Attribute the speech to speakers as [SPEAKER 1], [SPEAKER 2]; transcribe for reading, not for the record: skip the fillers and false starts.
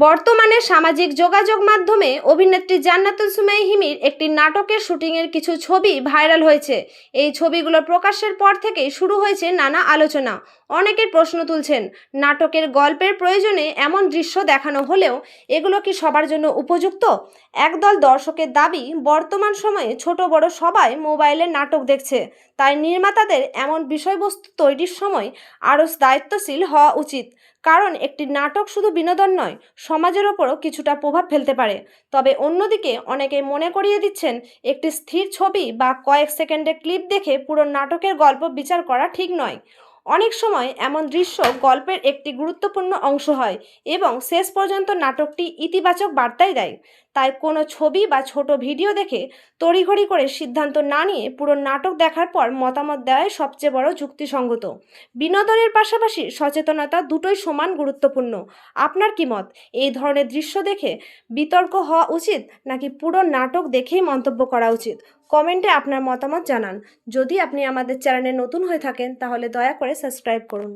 [SPEAKER 1] বর্তমানে সামাজিক যোগাযোগ মাধ্যমে অভিনেত্রী জান্নাতুল সুমাইয়া হিমির একটি নাটকের শুটিংয়ের কিছু ছবি ভাইরাল হয়েছে। এই ছবিগুলো প্রকাশের পর থেকেই শুরু হয়েছে নানা আলোচনা। অনেকের প্রশ্ন তুলছেন, নাটকের গল্পের প্রয়োজনে এমন দৃশ্য দেখানো হলেও এগুলো কি সবার জন্য উপযুক্ত? একদল দর্শকের দাবি, বর্তমান সময়ে ছোট বড় সবাই মোবাইলে নাটক দেখছে, তাই নির্মাতাদের এমন বিষয়বস্তু তৈরির সময় আরও দায়িত্বশীল হওয়া উচিত। কারণ একটি নাটক শুধু বিনোদন নয়, সমাজের ওপরও কিছুটা প্রভাব ফেলতে পারে। তবে অন্যদিকে অনেকেই মনে করিয়ে দিচ্ছেন, একটি স্থির ছবি বা কয়েক সেকেন্ডের ক্লিপ দেখে পুরো নাটকের গল্প বিচার করা ঠিক নয়। অনেক সময় এমন দৃশ্য গল্পের একটি গুরুত্বপূর্ণ অংশ হয় এবং শেষ পর্যন্ত নাটকটি ইতিবাচক বার্তাই দেয়। তাই কোনো ছবি বা ছোট ভিডিও দেখে তড়িঘড়ি করে সিদ্ধান্ত না নিয়ে পুরো নাটক দেখার পর মতামত দেওয়াই সবচেয়ে বড় যুক্তিসঙ্গত। বিনোদনের পাশাপাশি সচেতনতা দুটোই সমান গুরুত্বপূর্ণ। আপনার কি মত? এই ধরনের দৃশ্য দেখে বিতর্ক হওয়া উচিত, নাকি পুরো নাটক দেখেই মন্তব্য করা উচিত? কমেন্টে আপনার মতামত জানান। যদি আপনি আমাদের চ্যানেলে নতুন হয়ে থাকেন তাহলে দয়া করে সাবস্ক্রাইব করুন।